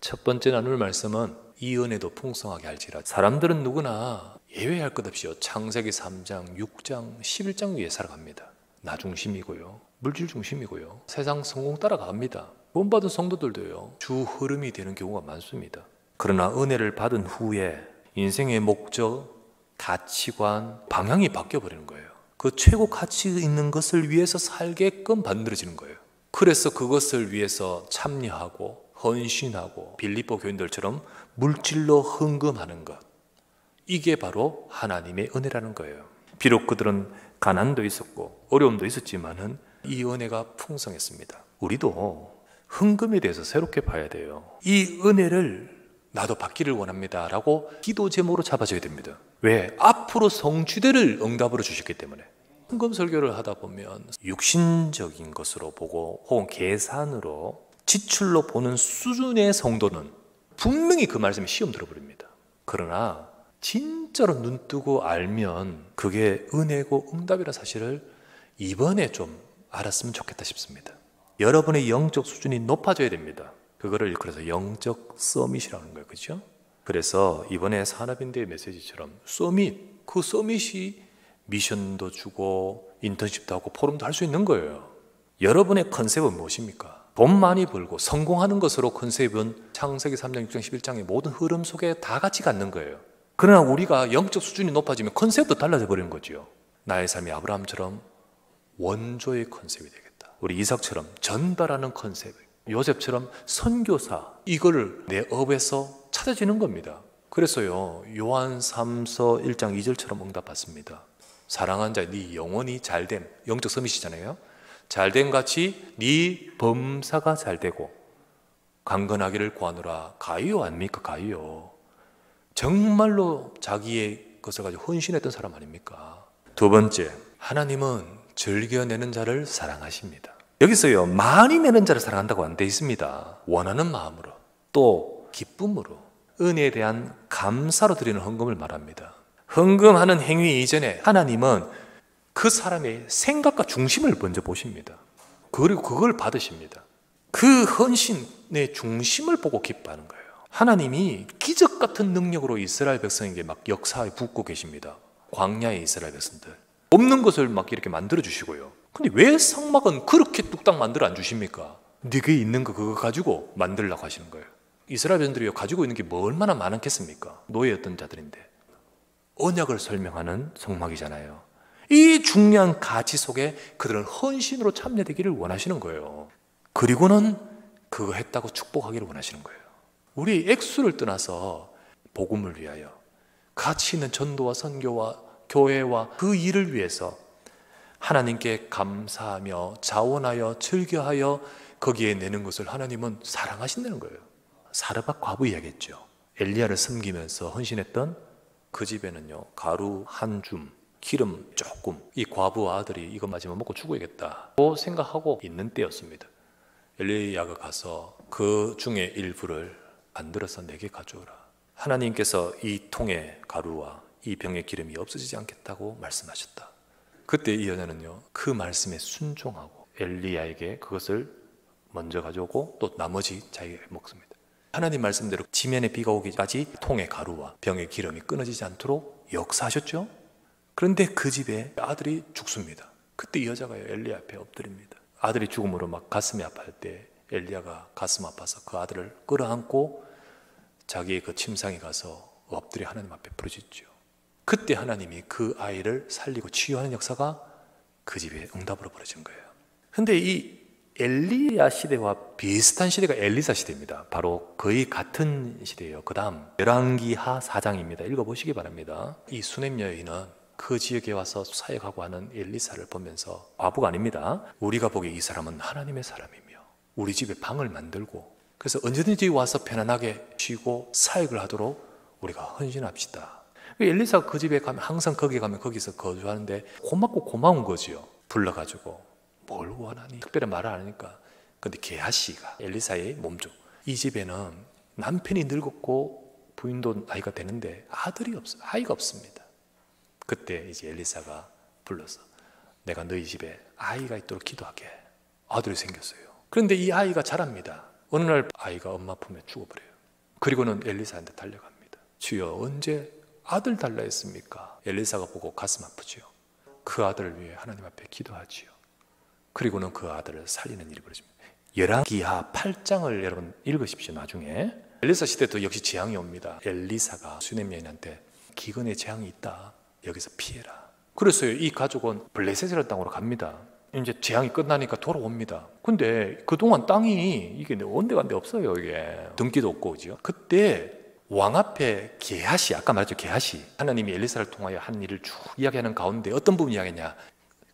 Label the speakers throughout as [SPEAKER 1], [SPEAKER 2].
[SPEAKER 1] 첫 번째 나눌 말씀은 이 은혜도 풍성하게 할지라. 사람들은 누구나 예외할 것 없이요, 창세기 3장, 6장, 11장 위에 살아갑니다. 나 중심이고요, 물질 중심이고요, 세상 성공 따라갑니다. 구원받은 성도들도요, 주 흐름이 되는 경우가 많습니다. 그러나 은혜를 받은 후에 인생의 목적, 가치관, 방향이 바뀌어버리는 거예요. 그 최고 가치 있는 것을 위해서 살게끔 만들어지는 거예요. 그래서 그것을 위해서 참여하고 헌신하고 빌립보 교인들처럼 물질로 헌금하는 것, 이게 바로 하나님의 은혜라는 거예요. 비록 그들은 가난도 있었고 어려움도 있었지만은 이 은혜가 풍성했습니다. 우리도 헌금에 대해서 새롭게 봐야 돼요. 이 은혜를 나도 받기를 원합니다 라고 기도 제목으로 잡아줘야 됩니다. 왜? 앞으로 성취대를 응답으로 주셨기 때문에. 헌금 설교를 하다 보면 육신적인 것으로 보고 혹은 계산으로 지출로 보는 수준의 성도는 분명히 그 말씀에 시험 들어버립니다. 그러나 진짜로 눈 뜨고 알면 그게 은혜고 응답이라는 사실을 이번에 좀 알았으면 좋겠다 싶습니다. 여러분의 영적 수준이 높아져야 됩니다. 그거를 그래서 영적 서밋이라는 거예요. 그렇죠? 그래서 이번에 산업인대의 메시지처럼 서밋, 그 서밋이 미션도 주고 인턴십도 하고 포럼도 할 수 있는 거예요. 여러분의 컨셉은 무엇입니까? 돈 많이 벌고 성공하는 것으로 컨셉은 창세기 3장, 6장, 11장의 모든 흐름 속에 다 같이 갖는 거예요. 그러나 우리가 영적 수준이 높아지면 컨셉도 달라져 버리는 거죠. 나의 삶이 아브라함처럼 원조의 컨셉이 되겠다. 우리 이삭처럼 전달하는 컨셉, 요셉처럼 선교사, 이거를 내 업에서 찾아지는 겁니다. 그래서요, 요한 3서 1장 2절처럼 응답받습니다. 사랑한 자, 네 영혼이 잘됨, 영적 서밋이잖아요. 잘됨 같이 네 범사가 잘되고 강건하기를 구하노라. 가이오 아닙니까? 가이오. 정말로 자기의 것을 가지고 헌신했던 사람 아닙니까? 두 번째, 하나님은 즐겨내는 자를 사랑하십니다. 여기서요, 많이 내는 자를 사랑한다고 안 돼 있습니다. 원하는 마음으로, 또 기쁨으로, 은혜에 대한 감사로 드리는 헌금을 말합니다. 헌금하는 행위 이전에 하나님은 그 사람의 생각과 중심을 먼저 보십니다. 그리고 그걸 받으십니다. 그 헌신의 중심을 보고 기뻐하는 거예요. 하나님이 기적 같은 능력으로 이스라엘 백성에게 막 역사에 붓고 계십니다. 광야의 이스라엘 백성들, 없는 것을 막 이렇게 만들어 주시고요. 근데 왜 성막은 그렇게 뚝딱 만들어 안 주십니까? 네게 있는 거 그거 가지고 만들려고 하시는 거예요. 이스라엘 백성들이 가지고 있는 게 뭐 얼마나 많았겠습니까? 노예였던 자들인데. 언약을 설명하는 성막이잖아요. 이 중요한 가치 속에 그들은 헌신으로 참여되기를 원하시는 거예요. 그리고는 그거 했다고 축복하기를 원하시는 거예요. 우리 액수를 떠나서 복음을 위하여, 가치 있는 전도와 선교와 교회와 그 일을 위해서 하나님께 감사하며 자원하여 즐겨하여 거기에 내는 것을 하나님은 사랑하신다는 거예요. 사르밧 과부 이야기했죠. 엘리야를 섬기면서 헌신했던 그 집에는요, 가루 한 줌, 기름 조금, 이 과부 아들이 이거 마지막 먹고 죽어야겠다고 생각하고 있는 때였습니다. 엘리야가 가서 그 중에 일부를 만들어서 내게 가져오라. 하나님께서 이 통의 가루와 이 병의 기름이 없어지지 않겠다고 말씀하셨다. 그때 이 여자는요, 그 말씀에 순종하고 엘리야에게 그것을 먼저 가져오고 또 나머지 자기가 먹습니다. 하나님 말씀대로 지면에 비가 오기까지 통의 가루와 병의 기름이 끊어지지 않도록 역사하셨죠. 그런데 그 집에 아들이 죽습니다. 그때 이 여자가 엘리야 앞에 엎드립니다. 아들이 죽음으로 막 가슴이 아파할 때 엘리야가 가슴 아파서 그 아들을 끌어안고 자기의 그 침상에 가서 엎드려 하나님 앞에 부르짖죠. 그때 하나님이 그 아이를 살리고 치유하는 역사가 그 집에 응답으로 벌어진 거예요. 근데 이 엘리야 시대와 비슷한 시대가 엘리사 시대입니다. 바로 거의 같은 시대예요. 그 다음 열왕기하 4장입니다. 읽어보시기 바랍니다. 이 수넴 여인은 그 지역에 와서 사역하고 하는 엘리사를 보면서 과부가 아닙니다. 우리가 보기에 이 사람은 하나님의 사람이며 우리 집에 방을 만들고 그래서 언제든지 와서 편안하게 쉬고 사역을 하도록 우리가 헌신합시다. 엘리사가 그 집에 가면 항상 거기 가면 거기서 거주하는데 고맙고 고마운 거지요. 불러가지고 뭘 원하니? 특별히 말을 안 하니까. 근데 게하시가 엘리사의 몸종, 이 집에는 남편이 늙었고 부인도 나이가 되는데 아들이 없어, 아이가 없습니다. 그때 이제 엘리사가 불러서 내가 너희 집에 아이가 있도록 기도하게. 아들이 생겼어요. 그런데 이 아이가 자랍니다. 어느 날 아이가 엄마 품에 죽어버려요. 그리고는 엘리사한테 달려갑니다. 주여, 언제 아들 달라 했습니까? 엘리사가 보고 가슴 아프지요. 그 아들을 위해 하나님 앞에 기도하지요. 그리고는 그 아들을 살리는 일이 벌어집니다. 열왕기하 8장을 여러분 읽으십시오. 나중에 엘리사 시대도 역시 재앙이 옵니다. 엘리사가 수넴 여인한테 기근에 재앙이 있다, 여기서 피해라. 그래서 이 가족은 블레셋이라는 땅으로 갑니다. 이제 재앙이 끝나니까 돌아옵니다. 근데 그동안 땅이 이게 온데간데 없어요. 이게 등기도 없고, 그죠? 그때 왕 앞에 게하시, 아까 말했죠, 게하시, 하나님이 엘리사를 통하여 한 일을 쭉 이야기하는 가운데 어떤 부분 이야기했냐,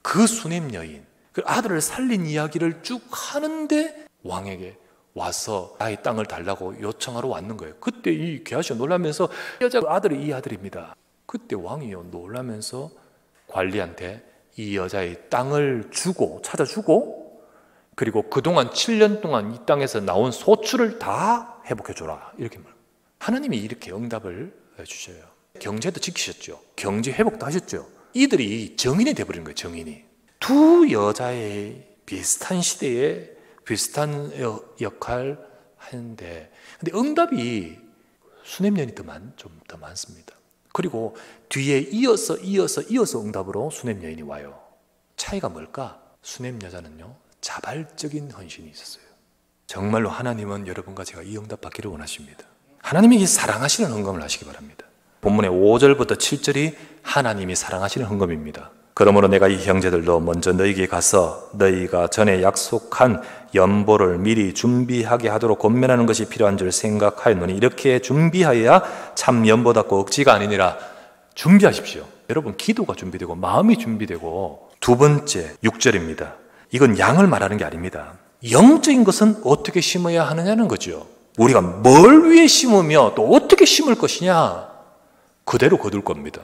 [SPEAKER 1] 그 수넴 여인, 그 아들을 살린 이야기를 쭉 하는데 왕에게 와서 나의 땅을 달라고 요청하러 왔는 거예요. 그때 이 게하시가 놀라면서, 여자 아들이 이 아들입니다. 그때 왕이요 놀라면서 관리한테 이 여자의 땅을 주고, 찾아주고, 그리고 그동안 7년 동안 이 땅에서 나온 소출을 다 회복해줘라, 이렇게 말. 하나님이 이렇게 응답을 주셔요. 경제도 지키셨죠. 경제 회복도 하셨죠. 이들이 정인이 돼버린 거예요. 정인이. 두 여자의 비슷한 시대에 비슷한 역할 하는데, 근데 응답이 수넴 여인이 좀 더 많습니다. 그리고 뒤에 이어서 응답으로 수넴 여인이 와요. 차이가 뭘까? 수넴 여자는요, 자발적인 헌신이 있었어요. 정말로 하나님은 여러분과 제가 이 응답 받기를 원하십니다. 하나님이 사랑하시는 헌금을 하시기 바랍니다. 본문의 5절부터 7절이 하나님이 사랑하시는 헌금입니다. 그러므로 내가 이 형제들도 먼저 너희에게 가서 너희가 전에 약속한 연보를 미리 준비하게 하도록 권면하는 것이 필요한 줄 생각하였노니 이렇게 준비하여야 참 연보답고 억지가 아니니라. 준비하십시오. 여러분, 기도가 준비되고 마음이 준비되고. 두 번째 6절입니다. 이건 양을 말하는 게 아닙니다. 영적인 것은 어떻게 심어야 하느냐는 거죠. 우리가 뭘 위해 심으며 또 어떻게 심을 것이냐, 그대로 거둘 겁니다.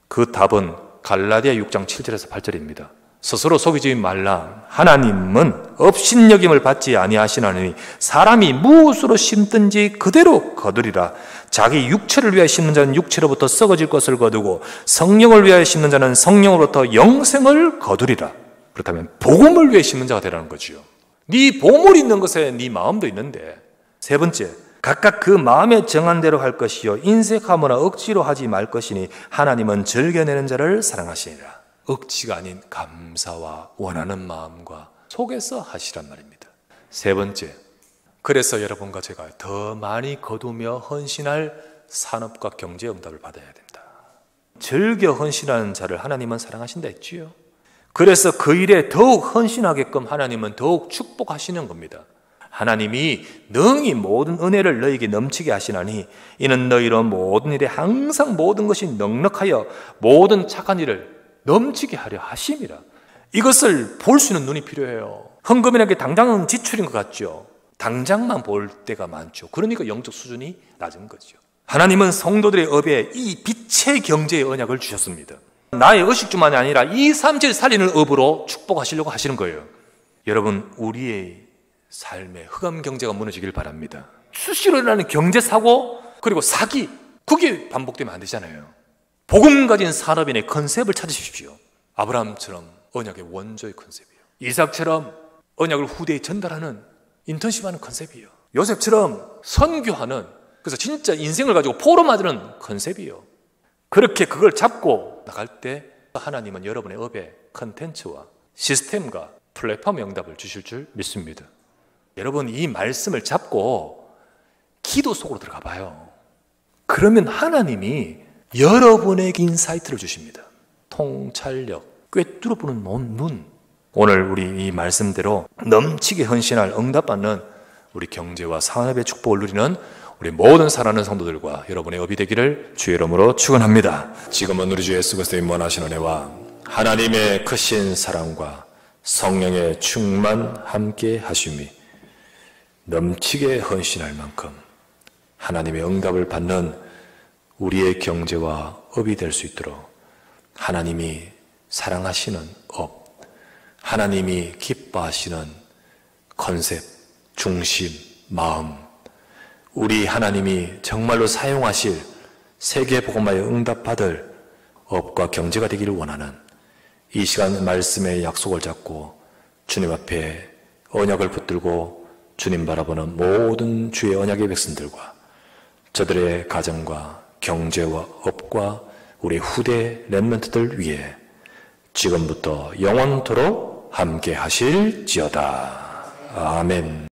[SPEAKER 1] 그 답은 갈라디아 6장 7절에서 8절입니다. 스스로 속이지 말라. 하나님은 업신여김을 받지 아니하시나니 사람이 무엇으로 심든지 그대로 거두리라. 자기 육체를 위하여 심는 자는 육체로부터 썩어질 것을 거두고 성령을 위하여 심는 자는 성령으로부터 영생을 거두리라. 그렇다면 복음을 위해 심는 자가 되라는 거지요. 네 보물이 있는 것에 네 마음도 있는데. 세 번째, 각각 그 마음에 정한 대로 할 것이요 인색하거나 억지로 하지 말 것이니 하나님은 즐겨내는 자를 사랑하시니라. 억지가 아닌 감사와 원하는 마음과 속에서 하시란 말입니다. 세 번째, 그래서 여러분과 제가 더 많이 거두며 헌신할 산업과 경제 응답을 받아야 된다. 즐겨 헌신하는 자를 하나님은 사랑하신다 했지요. 그래서 그 일에 더욱 헌신하게끔 하나님은 더욱 축복하시는 겁니다. 하나님이 능히 모든 은혜를 너희에게 넘치게 하시나니 이는 너희로 모든 일에 항상 모든 것이 넉넉하여 모든 착한 일을 넘치게 하려 하심이라. 이것을 볼 수 있는 눈이 필요해요. 헌금이라는 게 당장은 지출인 것 같죠. 당장만 볼 때가 많죠. 그러니까 영적 수준이 낮은 거죠. 하나님은 성도들의 업에 이 빛의 경제의 언약을 주셨습니다. 나의 의식주만이 아니라 이 삶을 살리는 업으로 축복하시려고 하시는 거예요. 여러분, 우리의 삶의 흑암 경제가 무너지길 바랍니다. 수시로 일어나는 경제사고, 그리고 사기, 그게 반복되면 안 되잖아요. 복음 가진 산업인의 컨셉을 찾으십시오. 아브라함처럼 언약의 원조의 컨셉이에요. 이삭처럼 언약을 후대에 전달하는, 인턴십하는 컨셉이에요. 요셉처럼 선교하는, 그래서 진짜 인생을 가지고 포럼하는 컨셉이에요. 그렇게 그걸 잡고 나갈 때 하나님은 여러분의 업에 컨텐츠와 시스템과 플랫폼 응답을 주실 줄 믿습니다. 여러분, 이 말씀을 잡고 기도 속으로 들어가 봐요. 그러면 하나님이 여러분에게 인사이트를 주십니다. 통찰력, 꿰뚫어보는 눈. 오늘 우리 이 말씀대로 넘치게 헌신할 응답받는 우리 경제와 산업의 축복을 누리는 우리 모든 사랑하는 성도들과 여러분의 업이 되기를 주의 이름으로 축원합니다. 지금은 우리 주 예수 그리스도의 무한하신 은혜와 하나님의 크신 사랑과 성령의 충만 함께 하심이 넘치게 헌신할 만큼 하나님의 응답을 받는 우리의 경제와 업이 될 수 있도록 하나님이 사랑하시는 업, 하나님이 기뻐하시는 컨셉, 중심, 마음, 우리 하나님이 정말로 사용하실 세계복음화에 응답받을 업과 경제가 되기를 원하는 이 시간 말씀의 약속을 잡고 주님 앞에 언약을 붙들고 주님 바라보는 모든 주의 언약의 백성들과 저들의 가정과 경제와 업과 우리 후대 렘넌트들 위해 지금부터 영원토록 함께 하실지어다. 아멘.